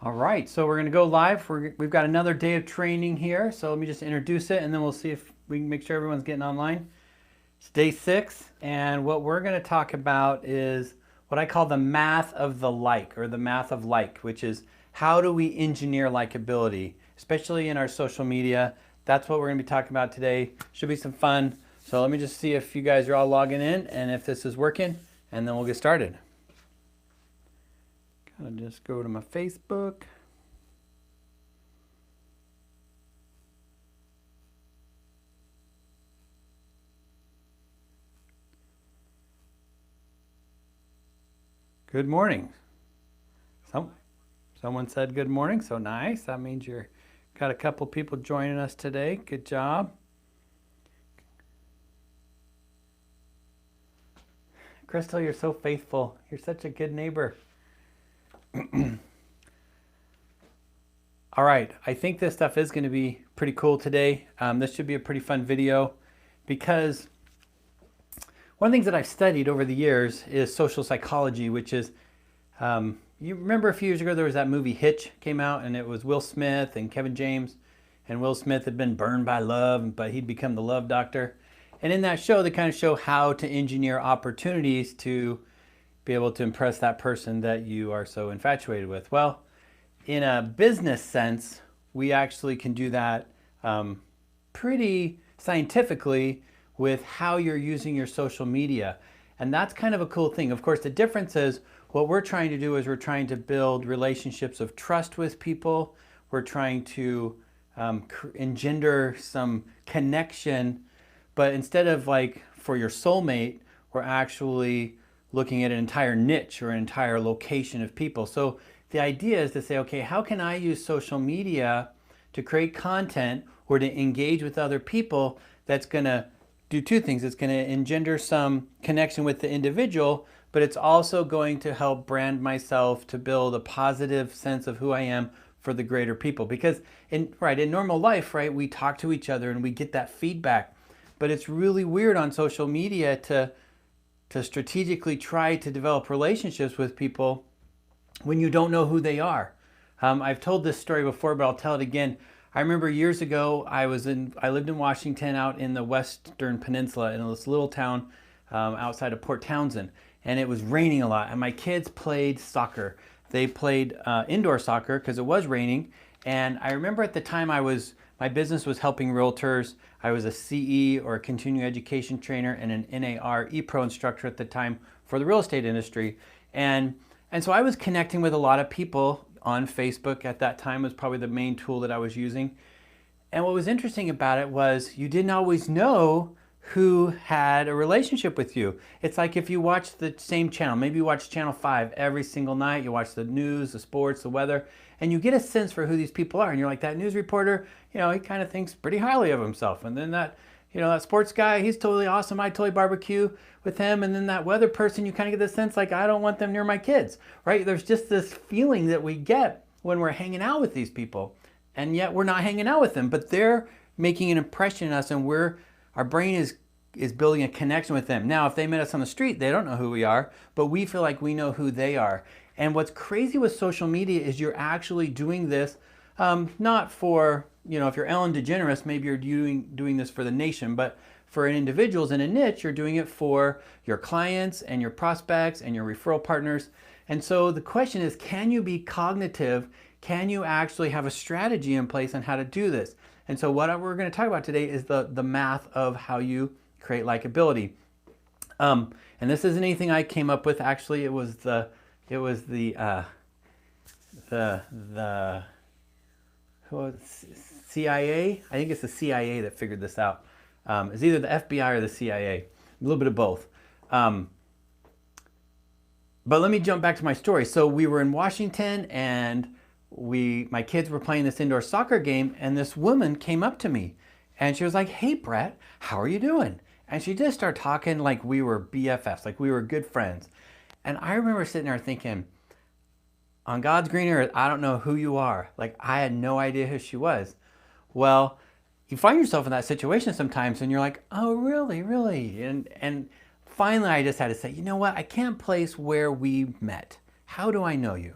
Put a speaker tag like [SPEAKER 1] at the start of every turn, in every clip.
[SPEAKER 1] All right, so we're going to go live. We've got another day of training here, so let me just introduce it, and then we'll see if we can make sure everyone's getting online. It's day 6, and what we're going to talk about is what I call the math of the like, or the math of like, which is how do we engineer likability, especially in our social media. That's what we're going to be talking about today. Should be some fun. So let me just see if you guys are all logging in and if this is working, and then we'll get started. I'll just go to my Facebook. Good morning. Someone said good morning, so nice. That means you're got a couple people joining us today. Good job. Crystal, you're so faithful. You're such a good neighbor. All right, I think this stuff is going to be pretty cool today. This should be a pretty fun video because one of the things that I've studied over the years is social psychology, which is, you remember a few years ago there was that movie Hitch came out, and it was Will Smith and Kevin James, and Will Smith had been burned by love, but he'd become the love doctor. And in that show, they kind of show how to engineer opportunities to be able to impress that person that you are so infatuated with. Well, in a business sense, we actually can do that pretty scientifically with how you're using your social media. And that's kind of a cool thing. Of course, the difference is what we're trying to do is we're trying to build relationships of trust with people. We're trying to engender some connection. But instead of like for your soulmate, we're actually looking at an entire niche or an entire location of people. So the idea is to say, okay, how can I use social media to create content or to engage with other people that's going to do two things. It's going to engender some connection with the individual, but it's also going to help brand myself to build a positive sense of who I am for the greater people. Because in normal life, right, we talk to each other and we get that feedback. But it's really weird on social media to strategically try to develop relationships with people when you don't know who they are. I've told this story before, but I'll tell it again. I remember years ago, I lived in Washington out in the Western Peninsula in this little town outside of Port Townsend, and it was raining a lot, and my kids played soccer. They played indoor soccer because it was raining, and I remember at the time my business was helping realtors. I was a CE or a continuing education trainer and an NAR ePro instructor at the time for the real estate industry. And so I was connecting with a lot of people on Facebook at that time. Was probably the main tool that I was using. And what was interesting about it was you didn't always know who had a relationship with you. It's like if you watch the same channel, maybe you watch Channel 5 every single night, you watch the news, the sports, the weather, and you get a sense for who these people are. And you're like, that news reporter, he kind of thinks pretty highly of himself. And then that sports guy, he's totally awesome. I totally barbecue with him. And then that weather person, you kind of get the sense like, I don't want them near my kids, right? There's just this feeling that we get when we're hanging out with these people. And yet we're not hanging out with them, but they're making an impression on us, and our brain is building a connection with them. Now, if they met us on the street, they don't know who we are, but we feel like we know who they are. And what's crazy with social media is you're actually doing this, not for, if you're Ellen DeGeneres, maybe you're doing this for the nation, but for individuals in a niche, you're doing it for your clients and your prospects and your referral partners. And so the question is, can you be cognitive? Can you actually have a strategy in place on how to do this? And so what we're going to talk about today is the math of how you create likability. And this isn't anything I came up with. Actually, it was the CIA. I think it's the CIA that figured this out. It's either the FBI or the CIA. A little bit of both. But let me jump back to my story. So we were in Washington, and my kids were playing this indoor soccer game, and this woman came up to me, and she was like, "Hey, Brett, how are you doing?" And she just started talking like we were BFFs, like we were good friends. And I remember sitting there thinking, on God's green earth, I don't know who you are. Like, I had no idea who she was. Well, you find yourself in that situation sometimes, and you're like, oh, really, really? And finally, I just had to say, you know what? I can't place where we met. How do I know you?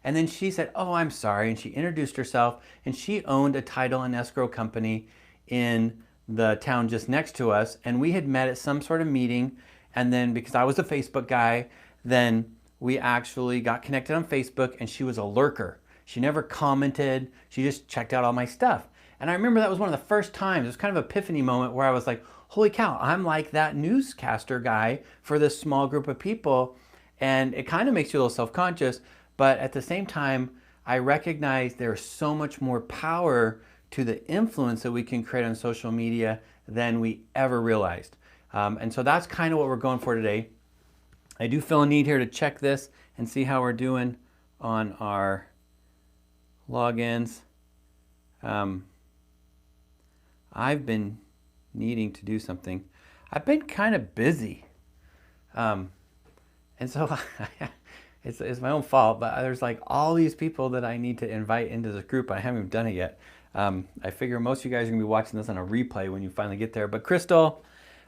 [SPEAKER 1] And then she said, oh, I'm sorry. And she introduced herself, and she owned a title and escrow company in the town just next to us. And we had met at some sort of meeting. And then because I was a Facebook guy, then we actually got connected on Facebook, and she was a lurker. She never commented. She just checked out all my stuff. And I remember that was one of the first times, it was kind of an epiphany moment where I was like, holy cow, I'm like that newscaster guy for this small group of people. And it kind of makes you a little self-conscious, but at the same time, I recognize there's so much more power to the influence that we can create on social media than we ever realized. And so that's kind of what we're going for today. I do feel a need here to check this and see how we're doing on our logins. I've been needing to do something. I've been kind of busy. And so it's my own fault, but there's like all these people that I need to invite into this group. I haven't even done it yet. I figure most of you guys are gonna be watching this on a replay when you finally get there. But Crystal,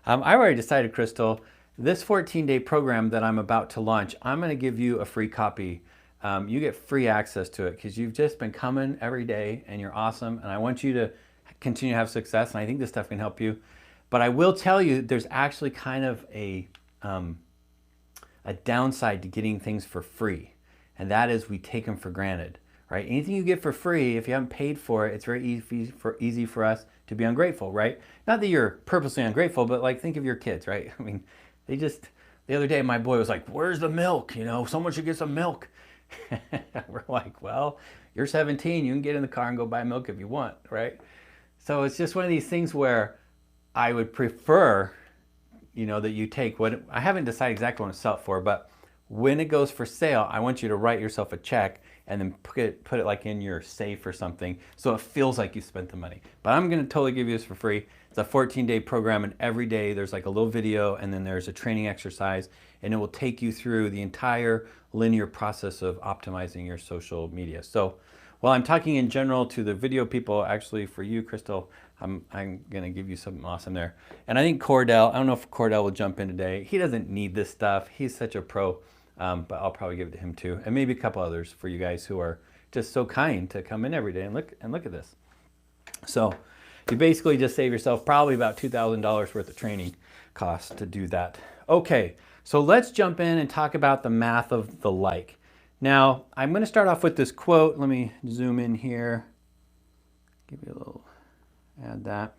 [SPEAKER 1] I already decided, Crystal, this 14-day program that I'm about to launch, I'm gonna give you a free copy. You get free access to it because you've just been coming every day and you're awesome. And I want you to continue to have success. And I think this stuff can help you. But I will tell you, there's actually kind of a downside to getting things for free. And that is we take them for granted, right? Anything you get for free, if you haven't paid for it, it's very easy for us to be ungrateful, right? Not that you're purposely ungrateful, but like think of your kids, right? I mean, they just, the other day my boy was like, where's the milk? You know, someone should get some milk. We're like, well, you're 17, you can get in the car and go buy milk if you want, right? So it's just one of these things where I would prefer, you know, that you take what, I haven't decided exactly what to sell it for, but when it goes for sale, I want you to write yourself a check and then put it like in your safe or something so it feels like you spent the money. But I'm gonna totally give you this for free. It's a 14-day program, and every day there's like a little video and then there's a training exercise, and it will take you through the entire linear process of optimizing your social media. So while I'm talking in general to the video people, actually for you, Crystal, I'm gonna give you something awesome there. And I think Cordell, I don't know if Cordell will jump in today. He doesn't need this stuff. He's such a pro, but I'll probably give it to him too. And maybe a couple others for you guys who are just so kind to come in every day and look at this. So you basically just save yourself probably about $2,000 worth of training costs to do that. Okay, so let's jump in and talk about the math of the like. Now, I'm going to start off with this quote. Let me zoom in here. Give you a little, add that.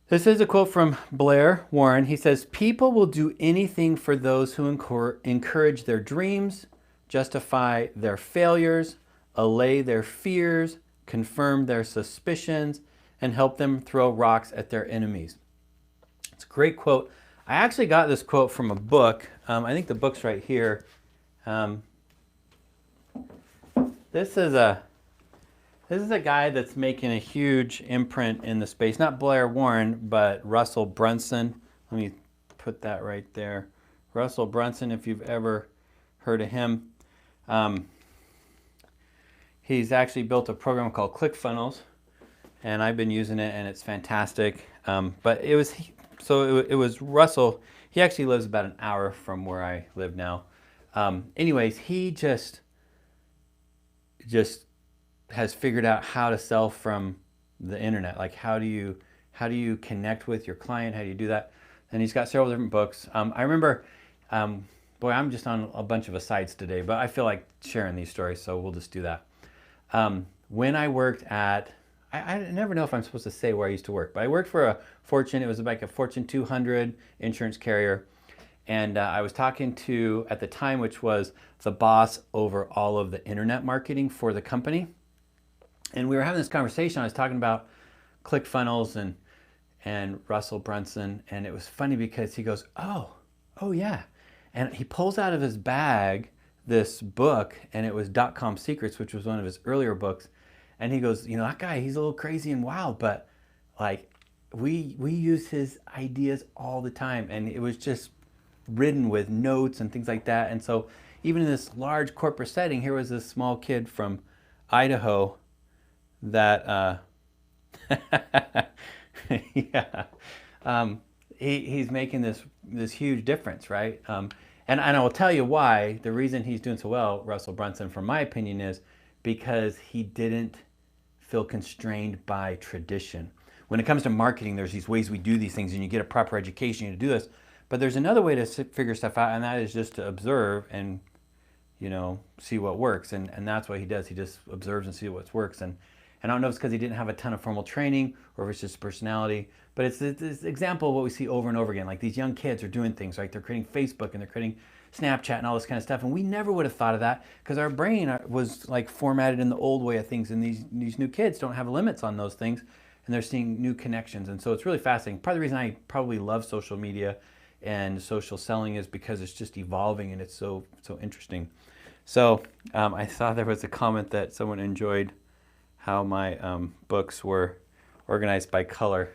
[SPEAKER 1] This is a quote from Blair Warren. He says, people will do anything for those who encourage their dreams, justify their failures, allay their fears, confirm their suspicions, and help them throw rocks at their enemies. It's a great quote. I actually got this quote from a book. I think the book's right here. This is a guy that's making a huge imprint in the space. Not Blair Warren, but Russell Brunson. Let me put that right there. Russell Brunson, if you've ever heard of him. He's actually built a program called ClickFunnels, and I've been using it, and it's fantastic. But it was Russell. He actually lives about an hour from where I live now. Anyways, he just has figured out how to sell from the internet. Like how do you connect with your client? How do you do that? And he's got several different books. I remember, boy, I'm just on a bunch of asides today, but I feel like sharing these stories, so we'll just do that. When I worked at, I never know if I'm supposed to say where I used to work, but I worked for it was like a Fortune 200 insurance carrier. And I was talking to, at the time, which was the boss over all of the internet marketing for the company. And we were having this conversation. I was talking about ClickFunnels and Russell Brunson. And it was funny because he goes, oh yeah. And he pulls out of his bag this book, and it was .com Secrets, which was one of his earlier books. And he goes, you know, that guy, he's a little crazy and wild, but like we use his ideas all the time. And it was just ridden with notes and things like that. And so even in this large corporate setting, here was this small kid from Idaho that yeah, he's making this huge difference, right? And I will tell you why. The reason he's doing so well, Russell Brunson, from my opinion, is because he didn't feel constrained by tradition. When it comes to marketing, there's these ways we do these things, and you get a proper education to do this. But there's another way to figure stuff out, and that is just to observe and, you know, see what works. And that's what he does. He just observes and sees what works. And I don't know if it's because he didn't have a ton of formal training or if it's just personality, but it's this example of what we see over and over again. Like these young kids are doing things, right? They're creating Facebook and they're creating Snapchat and all this kind of stuff. And we never would have thought of that because our brain was like formatted in the old way of things. And these new kids don't have limits on those things, and they're seeing new connections. And so it's really fascinating. Part of the reason I probably love social media and social selling is because it's just evolving and it's so interesting. So I saw there was a comment that someone enjoyed how my books were organized by color.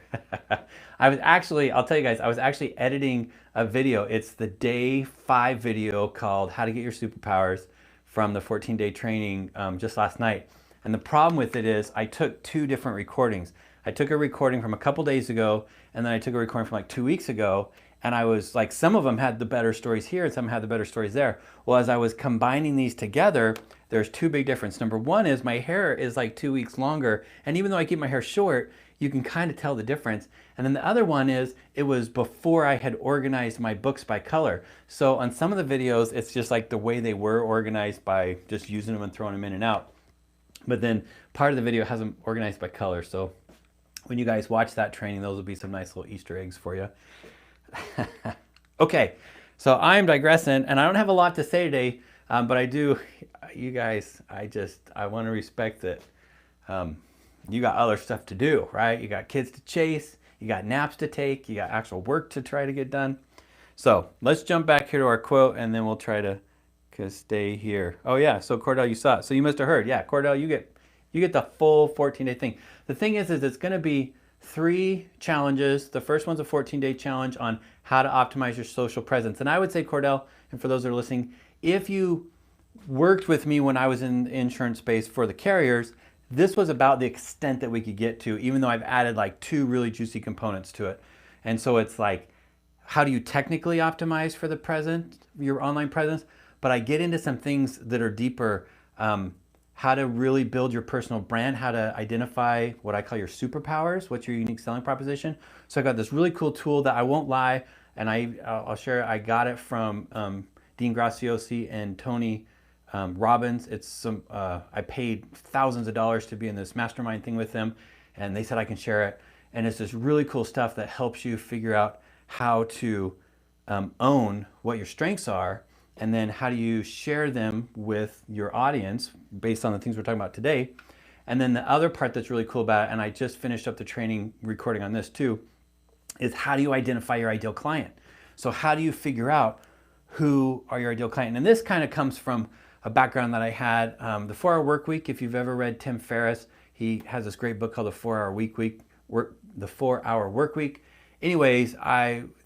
[SPEAKER 1] I'll tell you guys, I was actually editing a video. It's the day 5 video called How to Get Your Superpowers from the 14-day training just last night. And the problem with it is I took 2 different recordings. I took a recording from a couple days ago, and then I took a recording from like 2 weeks ago. And I was like, some of them had the better stories here and some had the better stories there. Well, as I was combining these together, there's 2 big differences. Number one is my hair is like 2 weeks longer. And even though I keep my hair short, you can kind of tell the difference. And then the other one is it was before I had organized my books by color. So on some of the videos, it's just like the way they were organized by just using them and throwing them in and out. But then part of the video has them organized by color. So when you guys watch that training, those will be some nice little Easter eggs for you. Okay, so I'm digressing, and I don't have a lot to say today, but I do, you guys, I want to respect that you got other stuff to do, right? You got kids to chase, you got naps to take, you got actual work to try to get done. So let's jump back here to our quote, and then we'll try to stay here. Oh yeah, so Cordell, you saw it. So you must have heard. Yeah, Cordell, you get the full 14-day thing. The thing is it's going to be 3 challenges. The first one's a 14-day challenge on how to optimize your social presence. And I would say, Cordell, and for those that are listening, if you worked with me when I was in the insurance space for the carriers, this was about the extent that we could get to, even though I've added like 2 really juicy components to it. And so it's like, how do you technically optimize for the present, your online presence? But I get into some things that are deeper. How to really build your personal brand, how to identify what I call your superpowers, what's your unique selling proposition. So I got this really cool tool that I won't lie, and I'll share, I got it from Dean Graziosi and Tony Robbins. It's I paid thousands of dollars to be in this mastermind thing with them, and they said I can share it. And it's this really cool stuff that helps you figure out how to own what your strengths are, and then how do you share them with your audience based on the things we're talking about today. And then the other part that's really cool about it, and I just finished up the training recording on this too, is how do you identify your ideal client? So how do you figure out who are your ideal client? And this kind of comes from a background that I had, the 4-Hour Work Week. If you've ever read Tim Ferriss, he has this great book called the 4-Hour Work Week. Anyways,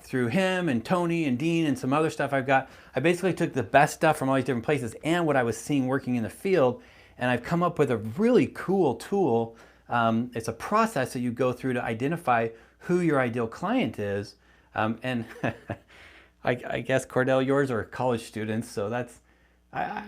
[SPEAKER 1] through him and Tony and Dean and some other stuff I've got, I basically took the best stuff from all these different places and what I was seeing working in the field, and I've come up with a really cool tool. It's a process that you go through to identify who your ideal client is. And I guess, Cordell, yours are college students, so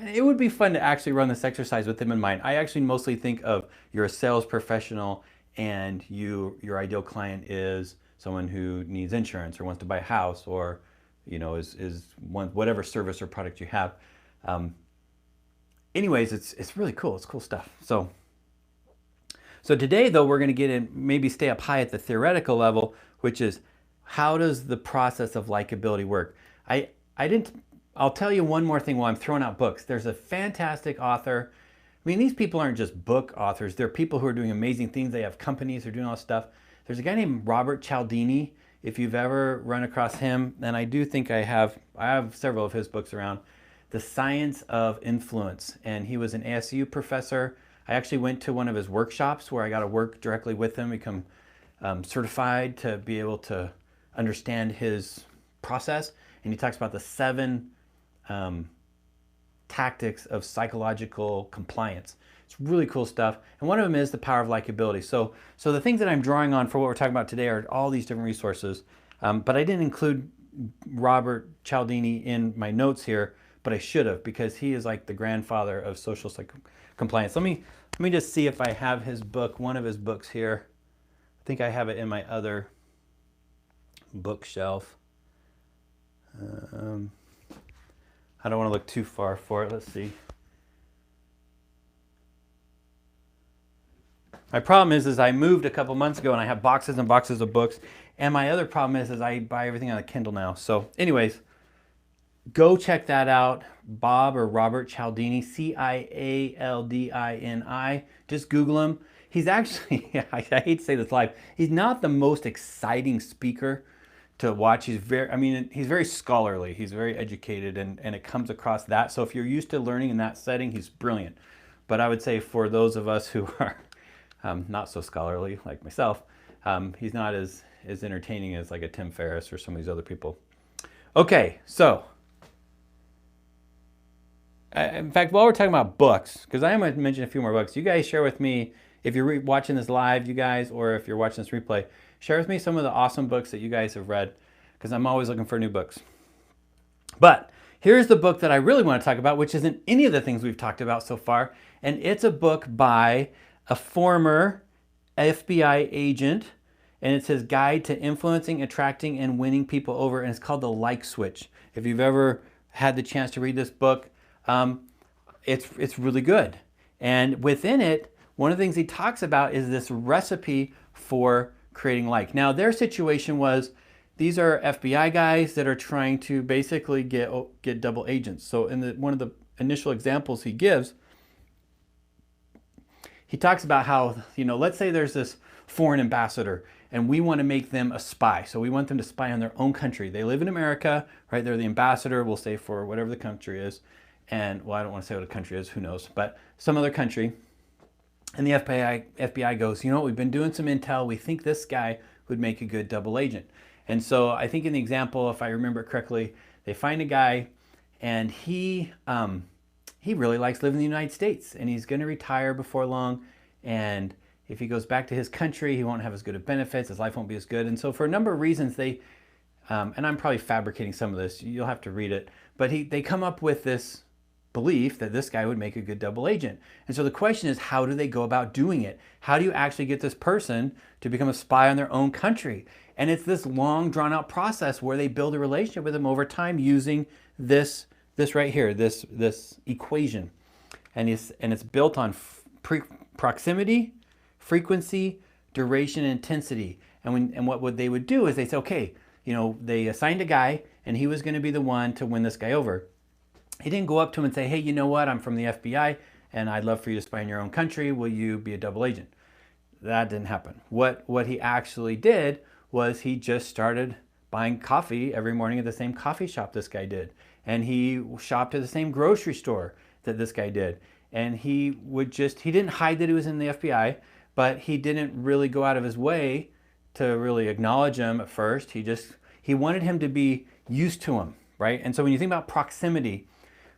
[SPEAKER 1] it would be fun to actually run this exercise with them in mind. I actually mostly think of you're a sales professional and your ideal client is someone who needs insurance or wants to buy a house, or is whatever service or product you have. Anyways, it's really cool. It's cool stuff. So today, though, we're going to get in, maybe stay up high at the theoretical level, which is how does the process of likability work? I'll tell you one more thing while I'm throwing out books. There's a fantastic author. I mean, these people aren't just book authors. They're people who are doing amazing things. They have companies. They're doing all this stuff. There's a guy named Robert Cialdini. If you've ever run across him, and I do think I have several of his books around. The Science of Influence. And he was an ASU professor. I actually went to one of his workshops where I got to work directly with him, become certified to be able to understand his process. And he talks about the 7 tactics of psychological compliance. It's really cool stuff. And one of them is the power of likability. So the things that I'm drawing on for what we're talking about today are all these different resources. But I didn't include Robert Cialdini in my notes here, but I should have, because he is like the grandfather of social compliance. Let me just see if I have his book, one of his books here. I think I have it in my other bookshelf. I don't want to look too far for it. Let's see. My problem is I moved a couple months ago and I have boxes and boxes of books. And my other problem is I buy everything on a Kindle now. So anyways, go check that out. Bob or Robert Cialdini, Cialdini. Just Google him. He's actually, I hate to say this live, he's not the most exciting speaker to watch. He's very scholarly. He's very educated, and it comes across that. So if you're used to learning in that setting, he's brilliant. But I would say for those of us who are not so scholarly, like myself, he's not as entertaining as like a Tim Ferriss or some of these other people. Okay, so in fact, while we're talking about books, because I am going to mention a few more books, you guys share with me, if you're watching this live, you guys, or if you're watching this replay, share with me some of the awesome books that you guys have read, because I'm always looking for new books. But here's the book that I really want to talk about, which isn't any of the things we've talked about so far, and it's a book by a former FBI agent, and it's his guide to influencing, attracting, and winning people over, and it's called The Like Switch. If you've ever had the chance to read this book, it's really good. And within it, one of the things he talks about is this recipe for creating like. Now, their situation was, these are FBI guys that are trying to basically get double agents. So in one of the initial examples he gives, he talks about how, let's say there's this foreign ambassador and we want to make them a spy. So we want them to spy on their own country. They live in America, right? They're the ambassador, we'll say, for whatever the country is. And, well, I don't want to say what a country is, who knows, but some other country. And the FBI goes, we've been doing some intel. We think this guy would make a good double agent. And so I think in the example, if I remember it correctly, they find a guy and he really likes living in the United States, and he's going to retire before long. And if he goes back to his country, he won't have as good of benefits. His life won't be as good. And so for a number of reasons, and I'm probably fabricating some of this, you'll have to read it, but they come up with this belief that this guy would make a good double agent. And so the question is, how do they go about doing it? How do you actually get this person to become a spy on their own country? And it's this long, drawn out process where they build a relationship with them over time using this right here, this equation. And it's built on proximity, frequency, duration, and intensity. And what they would do is they say, okay, they assigned a guy and he was going to be the one to win this guy over. He didn't go up to him and say, hey, you know what? I'm from the FBI and I'd love for you to spy in your own country. Will you be a double agent? That didn't happen. What he actually did was he just started buying coffee every morning at the same coffee shop this guy did. And he shopped at the same grocery store that this guy did. And he didn't hide that he was in the FBI, but he didn't really go out of his way to really acknowledge him at first. He wanted him to be used to him, right? And so when you think about proximity,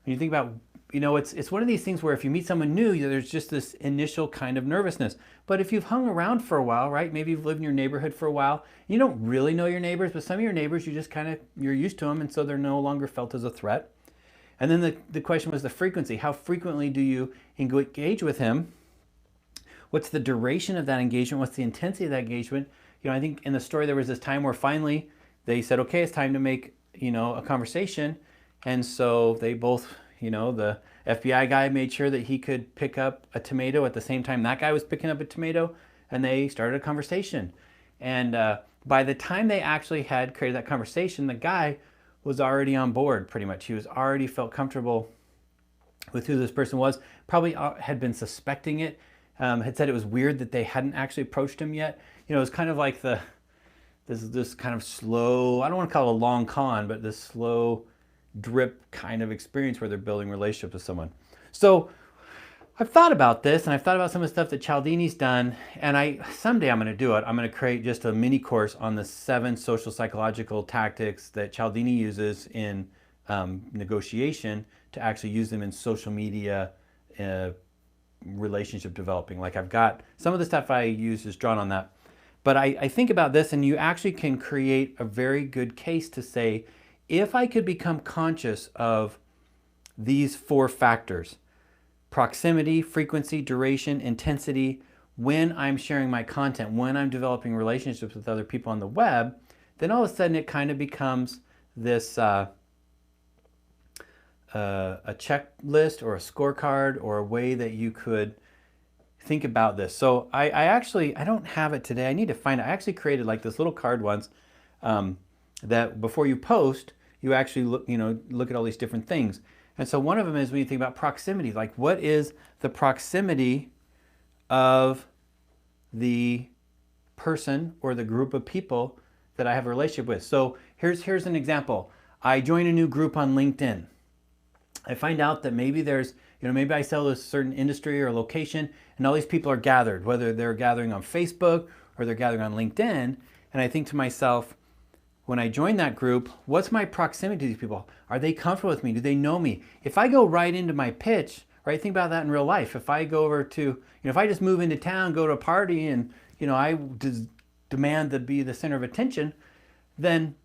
[SPEAKER 1] when you think about, it's one of these things where if you meet someone new, there's just this initial kind of nervousness. But if you've hung around for a while, right? Maybe you've lived in your neighborhood for a while. You don't really know your neighbors, but some of your neighbors, you're used to them, and so they're no longer felt as a threat. And then the question was the frequency. How frequently do you engage with him? What's the duration of that engagement? What's the intensity of that engagement? I think in the story there was this time where finally they said, okay, it's time to make, a conversation. And so they both, the FBI guy made sure that he could pick up a tomato at the same time that guy was picking up a tomato, and they started a conversation. And by the time they actually had created that conversation, the guy was already on board pretty much. He was already felt comfortable with who this person was, probably had been suspecting it, had said it was weird that they hadn't actually approached him yet. It was kind of like this kind of slow, I don't want to call it a long con, but this slow drip kind of experience where they're building relationships with someone. So I've thought about this, and I've thought about some of the stuff that Cialdini's done, and someday I'm going to do it. I'm going to create just a mini course on the 7 social psychological tactics that Cialdini uses in negotiation to actually use them in social media relationship developing. Like I've got some of the stuff I use is drawn on that. But I think about this, and you actually can create a very good case to say, if I could become conscious of these 4 factors, proximity, frequency, duration, intensity, when I'm sharing my content, when I'm developing relationships with other people on the web, then all of a sudden it kind of becomes this a checklist or a scorecard or a way that you could think about this. So I don't have it today. I need to find it. I actually created like this little card once that before you post, you actually look at all these different things. And so one of them is when you think about proximity, like what is the proximity of the person or the group of people that I have a relationship with. So here's an example. I join a new group on LinkedIn. I find out that maybe there's, maybe I sell to a certain industry or location and all these people are gathered, whether they're gathering on Facebook or they're gathering on LinkedIn. And I think to myself, when I join that group, what's my proximity to these people? Are they comfortable with me? Do they know me? If I go right into my pitch, right, think about that in real life. If I go over to, if I just move into town, go to a party and, I demand to be the center of attention, then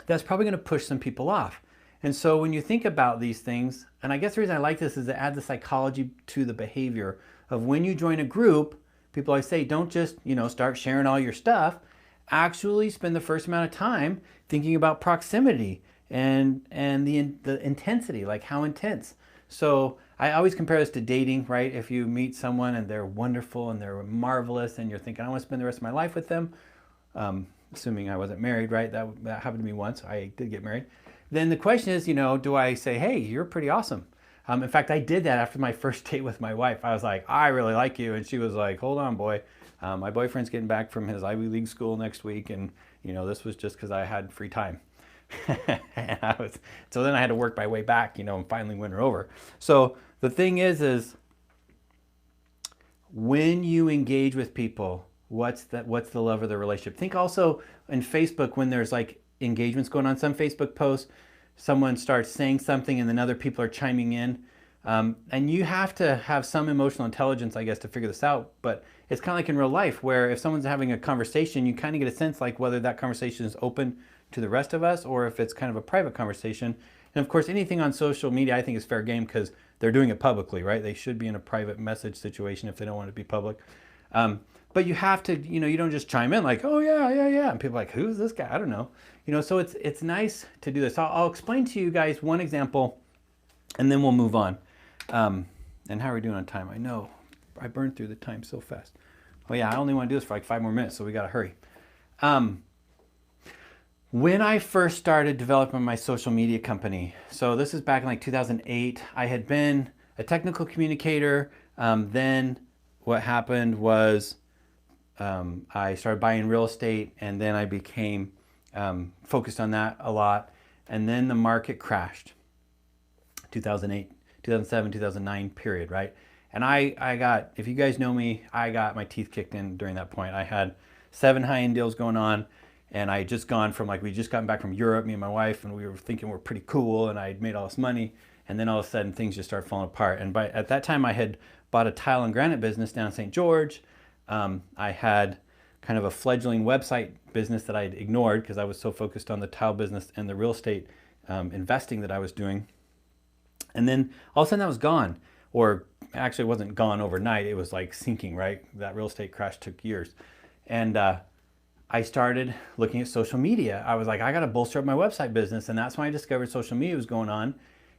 [SPEAKER 1] that's probably going to push some people off. And so when you think about these things, and I guess the reason I like this is to add the psychology to the behavior of when you join a group, people always say, don't just, start sharing all your stuff. Actually spend the first amount of time thinking about proximity and the intensity, like how intense. So I always compare this to dating, right? If you meet someone and they're wonderful and they're marvelous and you're thinking, I want to spend the rest of my life with them, assuming I wasn't married, right? That happened to me once. I did get married. Then the question is, do I say, hey, you're pretty awesome? In fact, I did that after my first date with my wife. I was like, I really like you. And she was like, hold on, boy. My boyfriend's getting back from his Ivy League school next week. And, this was just because I had free time. And so then I had to work my way back, and finally win her over. So the thing is when you engage with people, what's the love of the relationship? Think also in Facebook when there's like engagements going on, some Facebook posts, someone starts saying something and then other people are chiming in. And you have to have some emotional intelligence, I guess, to figure this out. But it's kind of like in real life where if someone's having a conversation, you kind of get a sense like whether that conversation is open to the rest of us or if it's kind of a private conversation. And of course, anything on social media, I think is fair game because they're doing it publicly, right? They should be in a private message situation if they don't want it to be public. But you have to, you don't just chime in like, oh yeah. And people are like, who's this guy? I don't know. So it's nice to do this. I'll explain to you guys one example and then we'll move on. And how are we doing on time? I know I burned through the time so fast. Oh yeah, I only want to do this for like 5 more minutes, so we got to hurry. When I first started developing my social media company, so this is back in like 2008, I had been a technical communicator. Then what happened was I started buying real estate and then I became focused on that a lot. And then the market crashed, 2008, 2007, 2009 period, right? And I got, if you guys know me, I got my teeth kicked in during that point. I had 7 high-end deals going on and I had just gone from like, we just gotten back from Europe, me and my wife, and we were thinking we're pretty cool and I had made all this money. And then all of a sudden things just started falling apart. And at that time I had bought a tile and granite business down in St. George. I had kind of a fledgling website business that I had ignored because I was so focused on the tile business and the real estate investing that I was doing. And then all of a sudden that was gone, or actually it wasn't gone overnight. It was like sinking, right? That real estate crash took years. And I started looking at social media. I was like, I got to bolster up my website business. And that's when I discovered social media was going on.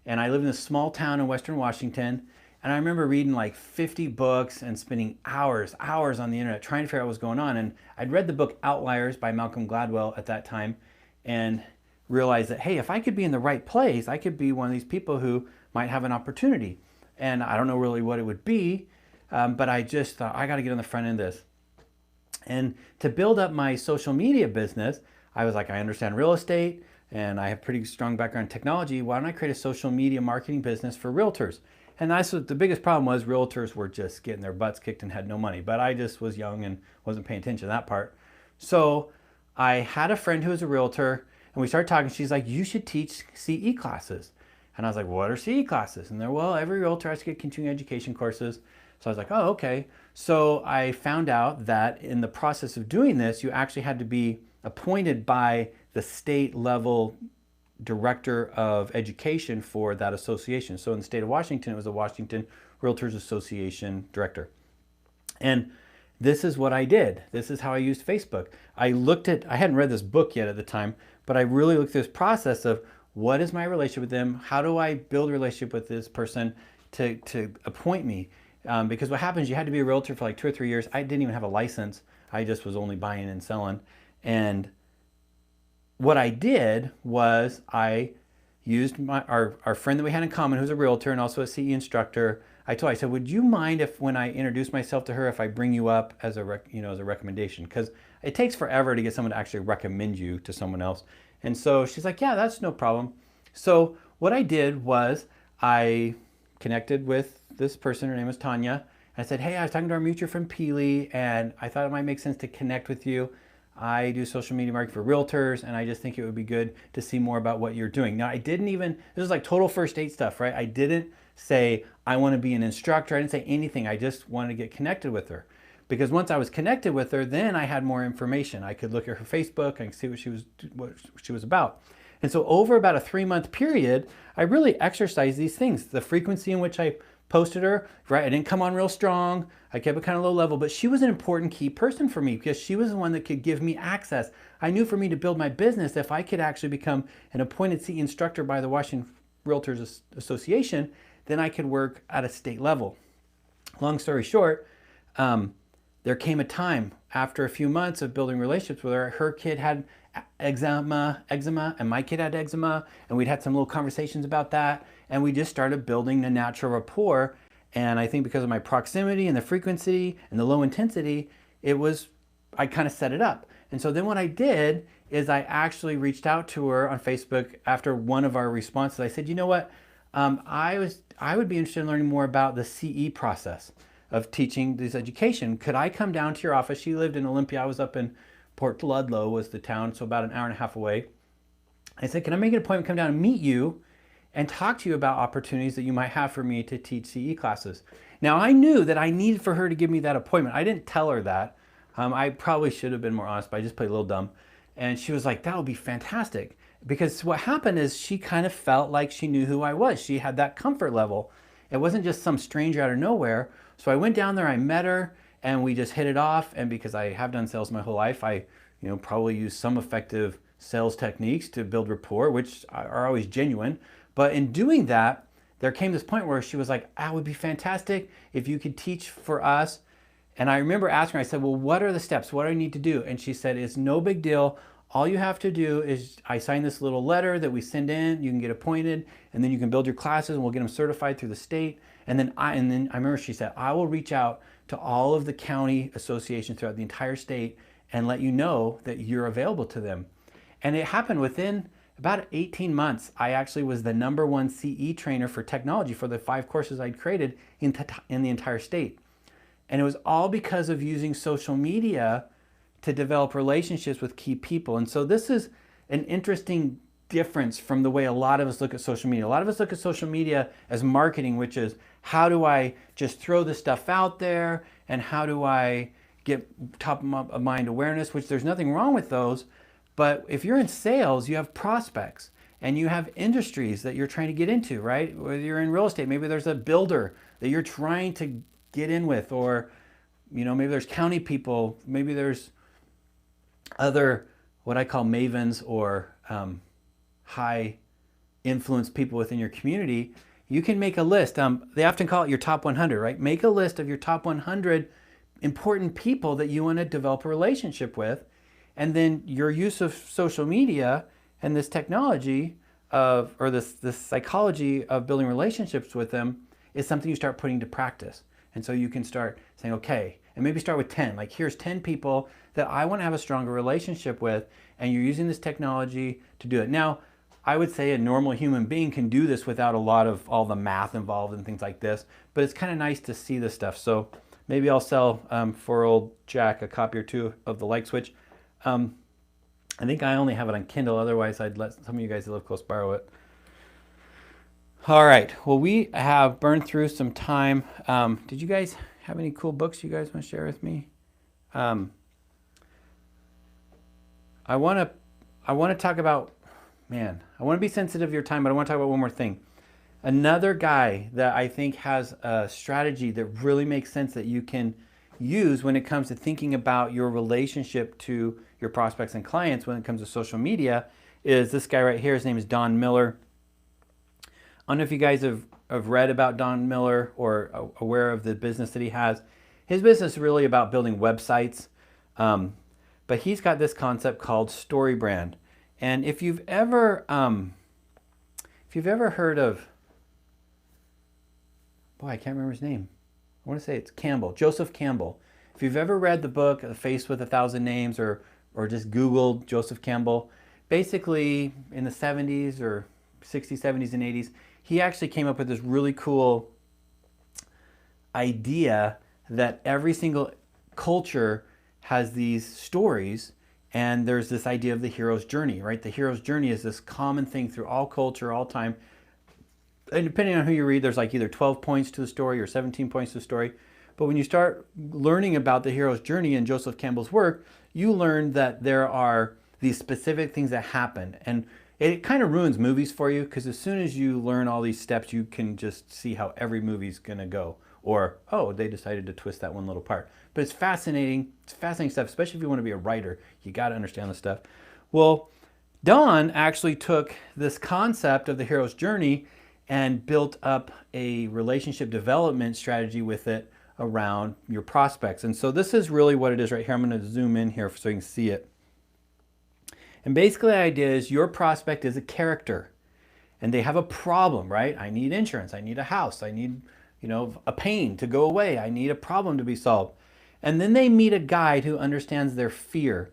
[SPEAKER 1] And I lived in a small town in Western Washington. And I remember reading like 50 books and spending hours on the internet trying to figure out what was going on. And I'd read the book Outliers by Malcolm Gladwell at that time and realized that, hey, if I could be in the right place, I could be one of these people who might have an opportunity. And I don't know really what it would be, but I just thought, I got to get on the front end of this. And to build up my social media business, I was like, I understand real estate and I have pretty strong background in technology. Why don't I create a social media marketing business for realtors? And that's what the biggest problem was. Realtors were just getting their butts kicked and had no money. But I just was young and wasn't paying attention to that part. So I had a friend who was a realtor and we started talking. She's like, you should teach CE classes. And I was like, what are CE classes? And they're, well, every realtor has to get continuing education courses. So I was like, oh, okay. So I found out that in the process of doing this, you actually had to be appointed by the state level director of education for that association. So in the state of Washington, it was the Washington Realtors Association director. And this is what I did. This is how I used Facebook. I hadn't read this book yet at the time, but I really looked at this process of what is my relationship with them? How do I build a relationship with this person to appoint me? Because what happens, you had to be a realtor for like 2 or 3 years. I didn't even have a license. I just was only buying and selling. And what I did was I used our friend that we had in common, who's a realtor and also a CE instructor. I said, would you mind if when I introduce myself to her, if I bring you up as a recommendation? Because it takes forever to get someone to actually recommend you to someone else. And so she's like, yeah, that's no problem. So what I did was I connected with this person. Her name was Tanya. And I said, hey, I was talking to our mutual friend Peely, and I thought it might make sense to connect with you. I do social media marketing for realtors, and I just think it would be good to see more about what you're doing. Now, this is like total first date stuff, right? I didn't say, I want to be an instructor. I didn't say anything. I just wanted to get connected with her. Because once I was connected with her, then I had more information. I could look at her Facebook and see what she was about. And so over about a 3-month period, I really exercised these things. The frequency in which I posted her, right? I didn't come on real strong. I kept it kind of low level, but she was an important key person for me because she was the one that could give me access. I knew for me to build my business, if I could actually become an appointed CE instructor by the Washington Realtors Association, then I could work at a state level. Long story short, there came a time after a few months of building relationships with her, her kid had eczema, and my kid had eczema, and we'd had some little conversations about that, and we just started building a natural rapport. And I think because of my proximity and the frequency and the low intensity, I kind of set it up. And so then what I did is I actually reached out to her on Facebook after one of our responses. I said, you know what, I would be interested in learning more about the CE process of teaching this education. Could I come down to your office? She lived in Olympia. I was up in Port Ludlow was the town, so about an hour and a half away. I said, can I make an appointment, come down and meet you and talk to you about opportunities that you might have for me to teach CE classes? Now, I knew that I needed for her to give me that appointment. I didn't tell her that. I probably should have been more honest, but I just played a little dumb. And she was like, that would be fantastic. Because what happened is she kind of felt like she knew who I was. She had that comfort level. It wasn't just some stranger out of nowhere. So I went down there, I met her, and we just hit it off. And because I have done sales my whole life, I probably use some effective sales techniques to build rapport, which are always genuine. But in doing that, there came this point where she was like, it would be fantastic if you could teach for us. And I remember asking her, I said, well, what are the steps? What do I need to do? And she said, it's no big deal. All you have to do is I sign this little letter that we send in, you can get appointed, and then you can build your classes and we'll get them certified through the state. And then I remember she said, I will reach out to all of the county associations throughout the entire state and let you know that you're available to them. And it happened within about 18 months. I actually was the #1 CE trainer for technology for the 5 courses I'd created in the entire state. And it was all because of using social media to develop relationships with key people. And so this is an interesting difference from the way a lot of us look at social media. A lot of us look at social media as marketing, which is how do I just throw this stuff out there and how do I get top of mind awareness, which there's nothing wrong with those. But if you're in sales, you have prospects and you have industries that you're trying to get into, right? Whether you're in real estate, maybe there's a builder that you're trying to get in with, or maybe there's county people, maybe there's other what I call mavens or high influence people within your community. You can make a list. They often call it your top 100, right? Make a list of your top 100 important people that you want to develop a relationship with. And then your use of social media and this technology this psychology of building relationships with them is something you start putting to practice. And so you can start saying, okay, and maybe start with 10. Like, here's 10 people that I want to have a stronger relationship with, and you're using this technology to do it. Now, I would say a normal human being can do this without a lot of all the math involved and things like this, but it's kind of nice to see this stuff. So maybe I'll sell for old Jack a copy or two of the Light Switch. I think I only have it on Kindle. Otherwise, I'd let some of you guys that live close borrow it. All right. Well, we have burned through some time. Did you guys have any cool books you guys want to share with me? I want to talk about, man, I want to be sensitive of your time, but I want to talk about one more thing. Another guy that I think has a strategy that really makes sense that you can use when it comes to thinking about your relationship to your prospects and clients when it comes to social media is this guy right here. His name is Don Miller. I don't know if you guys have read about Don Miller or aware of the business that he has. His business is really about building websites, but he's got this concept called story brand. And if you've ever heard of, boy, I can't remember his name. I want to say it's Campbell, Joseph Campbell. If you've ever read the book, The Face with a Thousand Names, or just Googled Joseph Campbell, basically in the 70s or 60s, 70s, and 80s, he actually came up with this really cool idea that every single culture has these stories, and there's this idea of the hero's journey, right? The hero's journey is this common thing through all culture, all time. And depending on who you read, there's like either 12 points to the story or 17 points to the story. But when you start learning about the hero's journey in Joseph Campbell's work, you learn that there are these specific things that happen. And it kind of ruins movies for you, because as soon as you learn all these steps, you can just see how every movie's going to go. Or, oh, they decided to twist that one little part. But it's fascinating. It's fascinating stuff, especially if you want to be a writer. You got to understand the stuff. Well, Don actually took this concept of the hero's journey and built up a relationship development strategy with it around your prospects. And so this is really what it is right here. I'm going to zoom in here so you can see it. And basically the idea is your prospect is a character and they have a problem, right? I need insurance. I need a house. I need, a pain to go away. I need a problem to be solved. And then they meet a guide who understands their fear.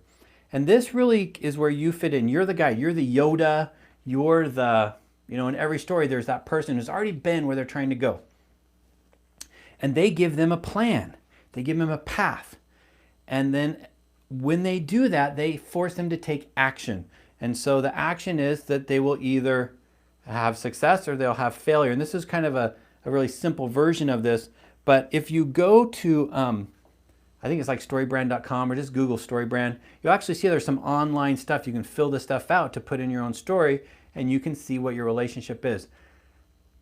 [SPEAKER 1] And this really is where you fit in. You're the guide. You're the Yoda. You're the, in every story, there's that person who's already been where they're trying to go. And they give them a plan. They give them a path. And then when they do that, they force them to take action. And so the action is that they will either have success or they'll have failure. And this is kind of a really simple version of this. But if you go to, I think it's like storybrand.com or just Google StoryBrand, you'll actually see there's some online stuff. You can fill this stuff out to put in your own story and you can see what your relationship is.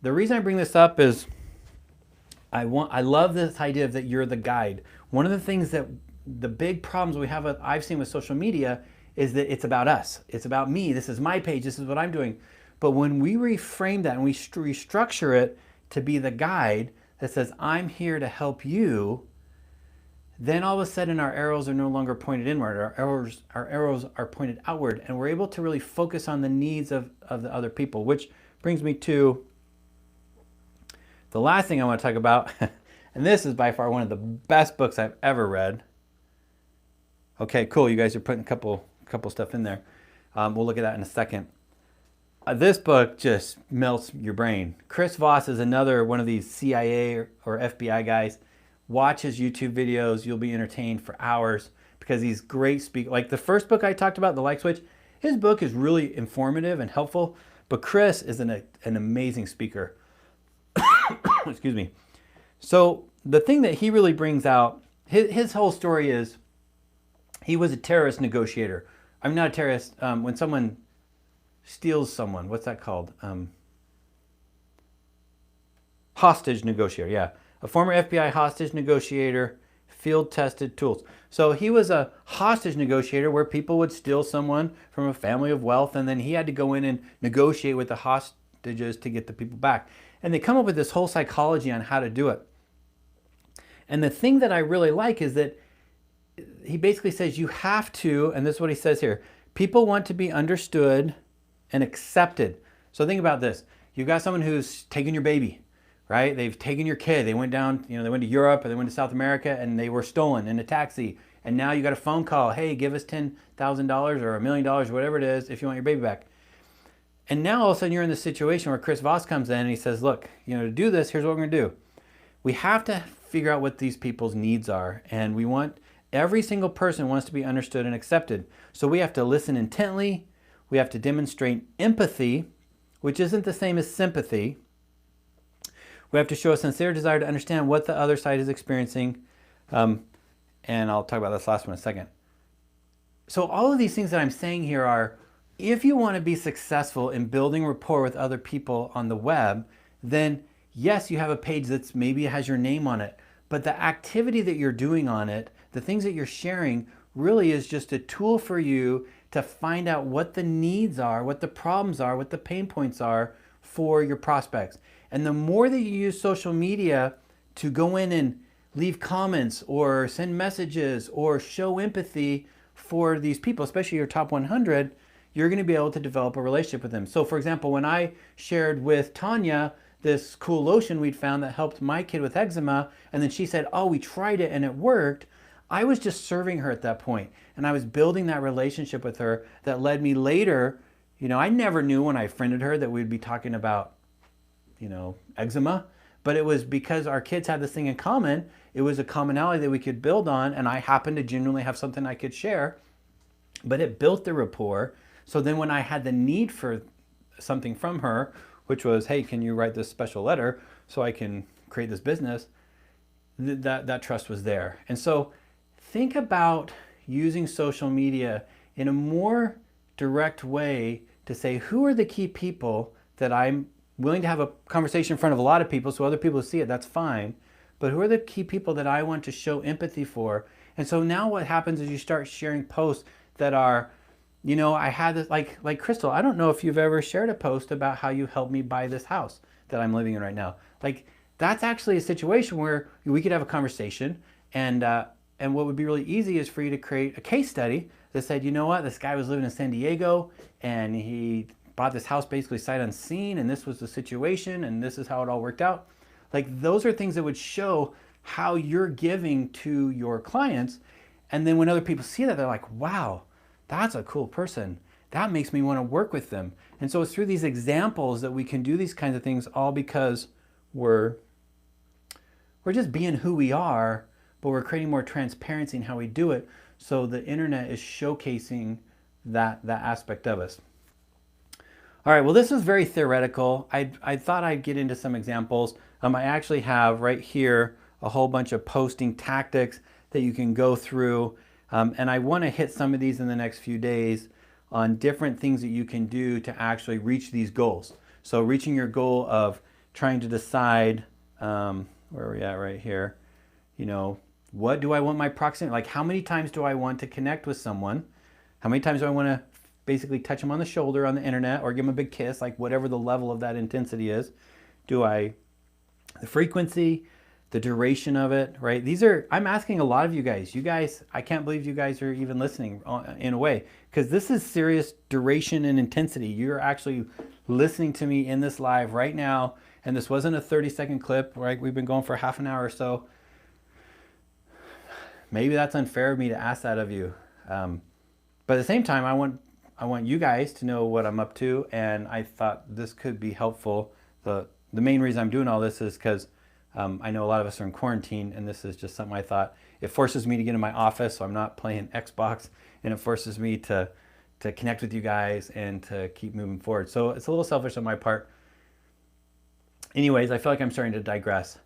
[SPEAKER 1] The reason I bring this up is I love this idea that you're the guide. One of the things that the big problems I've seen with social media is that it's about us. It's about me. This is my page. This is what I'm doing. But when we reframe that and we restructure it to be the guide that says, I'm here to help you, then all of a sudden our arrows are no longer pointed inward. Our arrows are pointed outward, and we're able to really focus on the needs of the other people, which brings me to the last thing I want to talk about. And this is by far one of the best books I've ever read. Okay, cool. You guys are putting a couple stuff in there. We'll look at that in a second. This book just melts your brain. Chris Voss is another one of these CIA or FBI guys. Watch his YouTube videos. You'll be entertained for hours because he's great speaker. Like the first book I talked about, The Light Switch, his book is really informative and helpful, but Chris is an amazing speaker. Excuse me. So the thing that he really brings out, his whole story is he was a terrorist negotiator. I'm not a terrorist. When someone steals someone, what's that called? Hostage negotiator, yeah. A former FBI hostage negotiator, field-tested tools. So he was a hostage negotiator where people would steal someone from a family of wealth, and then he had to go in and negotiate with the hostages to get the people back. And they come up with this whole psychology on how to do it. And the thing that I really like is that he basically says you have to, and this is what he says here, people want to be understood and accepted. So think about this. You've got someone who's taken your baby, right? They've taken your kid. They went down, they went to Europe or they went to South America and they were stolen in a taxi. And now you got a phone call. Hey, give us $10,000 or $1 million, or whatever it is, if you want your baby back. And now all of a sudden you're in this situation where Chris Voss comes in and he says, look, to do this, here's what we're going to do. We have to figure out what these people's needs are. And we want, every single person wants to be understood and accepted. So we have to listen intently. We have to demonstrate empathy, which isn't the same as sympathy. We have to show a sincere desire to understand what the other side is experiencing. And I'll talk about this last one in a second. So all of these things that I'm saying here are, if you want to be successful in building rapport with other people on the web, then yes, you have a page that's maybe has your name on it, but the activity that you're doing on it, the things that you're sharing, really is just a tool for you to find out what the needs are, what the problems are, what the pain points are for your prospects. And the more that you use social media to go in and leave comments or send messages or show empathy for these people, especially your top 100, you're going to be able to develop a relationship with them. So for example, when I shared with Tanya this cool lotion we'd found that helped my kid with eczema, and then she said, oh, we tried it and it worked, I was just serving her at that point. And I was building that relationship with her that led me later. I never knew when I friended her that we'd be talking about, eczema, but it was because our kids had this thing in common. It was a commonality that we could build on, and I happened to genuinely have something I could share, but it built the rapport. So then when I had the need for something from her, which was, hey, can you write this special letter so I can create this business, that trust was there. And so think about using social media in a more direct way to say, who are the key people that I'm willing to have a conversation in front of a lot of people so other people see it, that's fine. But who are the key people that I want to show empathy for? And so now what happens is you start sharing posts that are, I had this, like Crystal, I don't know if you've ever shared a post about how you helped me buy this house that I'm living in right now. Like, that's actually a situation where we could have a conversation, and what would be really easy is for you to create a case study that said, you know what, this guy was living in San Diego and he bought this house basically sight unseen, and this was the situation, and this is how it all worked out. Like, those are things that would show how you're giving to your clients. And then when other people see that, they're like, wow, that's a cool person. That makes me want to work with them. And so it's through these examples that we can do these kinds of things, all because we're just being who we are, but we're creating more transparency in how we do it. So the internet is showcasing that aspect of us. All right, well, this is very theoretical. I thought I'd get into some examples. I actually have right here a whole bunch of posting tactics that you can go through. And I want to hit some of these in the next few days on different things that you can do to actually reach these goals. So reaching your goal of trying to decide, where are we at right here? What do I want my proximity, like how many times do I want to connect with someone? How many times do I want to basically touch them on the shoulder on the internet or give them a big kiss, like whatever the level of that intensity is? The frequency, the duration of it, right? I'm asking a lot of you guys, I can't believe you guys are even listening in a way, because this is serious duration and intensity. You're actually listening to me in this live right now, and this wasn't a 30-second clip, right? We've been going for half an hour or so. Maybe that's unfair of me to ask that of you. But at the same time, I want you guys to know what I'm up to, and I thought this could be helpful. The main reason I'm doing all this is because I know a lot of us are in quarantine, and this is just something I thought. It forces me to get in my office, so I'm not playing Xbox, and it forces me to connect with you guys and to keep moving forward. So it's a little selfish on my part. Anyways, I feel like I'm starting to digress.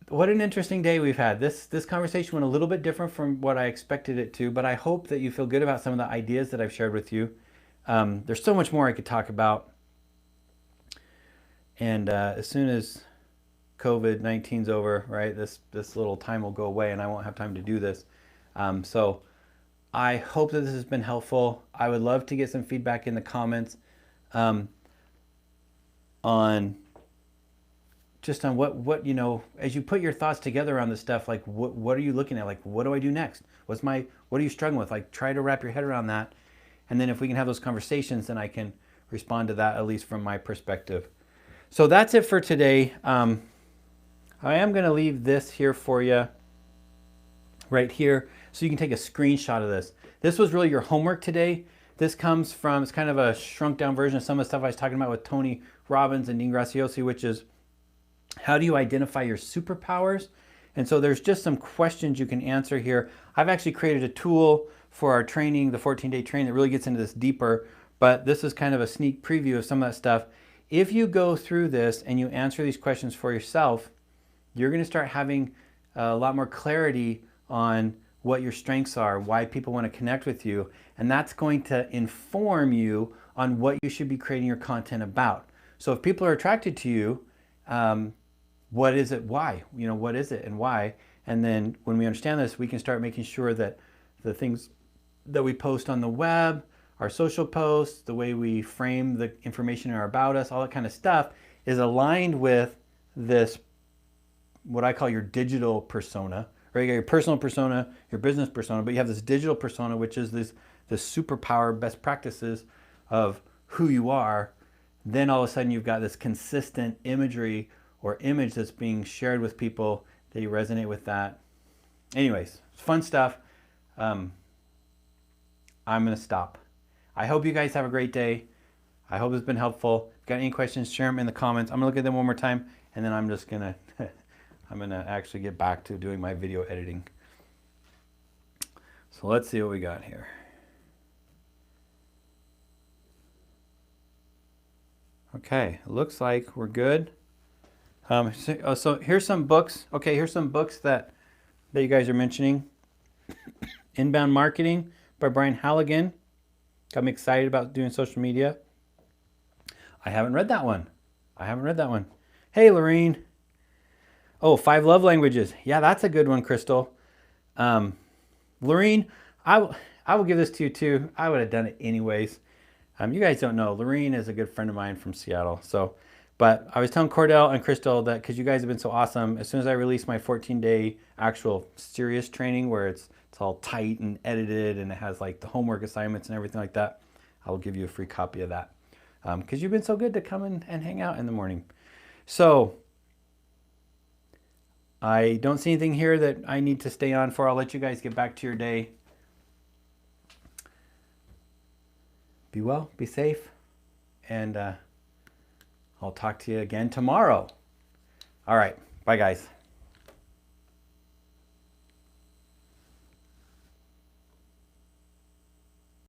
[SPEAKER 1] What an interesting day we've had. This conversation went a little bit different from what I expected it to, but I hope that you feel good about some of the ideas that I've shared with you. There's so much more I could talk about. And as soon as COVID-19's over, right, this little time will go away and I won't have time to do this. So I hope that this has been helpful. I would love to get some feedback in the comments on what as you put your thoughts together on this stuff, like what are you looking at? Like, what do I do next? What are you struggling with? Like, try to wrap your head around that. And then if we can have those conversations, then I can respond to that, at least from my perspective. So that's it for today. I am going to leave this here for you right here so you can take a screenshot of this. This was really your homework today. This comes from, it's kind of a shrunk down version of some of the stuff I was talking about with Tony Robbins and Dean Graziosi, which is how do you identify your superpowers? And so there's just some questions you can answer here. I've actually created a tool for our training, the 14-day training, that really gets into this deeper, but this is kind of a sneak preview of some of that stuff. if you go through this and you answer these questions for yourself, you're going to start having a lot more clarity on what your strengths are, why people want to connect with you, and that's going to inform you on what you should be creating your content about. So if people are attracted to you, what is it? Why? What is it and why? And then when we understand this, we can start making sure that the things that we post on the web, our social posts, the way we frame the information in our about us, all that kind of stuff is aligned with this, what I call your digital persona, right? You got your personal persona, your business persona, but you have this digital persona, which is this superpower best practices of who you are. Then all of a sudden you've got this consistent imagery or image that's being shared with people that you resonate with that. Anyways, it's fun stuff. I'm going to stop. I hope you guys have a great day. I hope it's been helpful. If you've got any questions, share them in the comments. I'm going to look at them one more time, and then I'm just going to I'm going to actually get back to doing my video editing. So let's see what we got here. Okay, looks like we're good. So here's some books. Okay, here's some books that you guys are mentioning. Inbound Marketing by Brian Halligan. Got me excited about doing social media. I haven't read that one. Hey, Lorene. Oh, 5 Love Languages. Yeah, that's a good one, Crystal. Lorene, I will give this to you too. I would have done it anyways. You guys don't know, Lorene is a good friend of mine from Seattle. But I was telling Cordell and Crystal that because you guys have been so awesome, as soon as I release my 14-day actual serious training where it's all tight and edited and it has like the homework assignments and everything like that, I will give you a free copy of that. Because you've been so good to come and hang out in the morning. So I don't see anything here that I need to stay on for. I'll let you guys get back to your day. Be well, be safe, and I'll talk to you again tomorrow. All right, bye guys.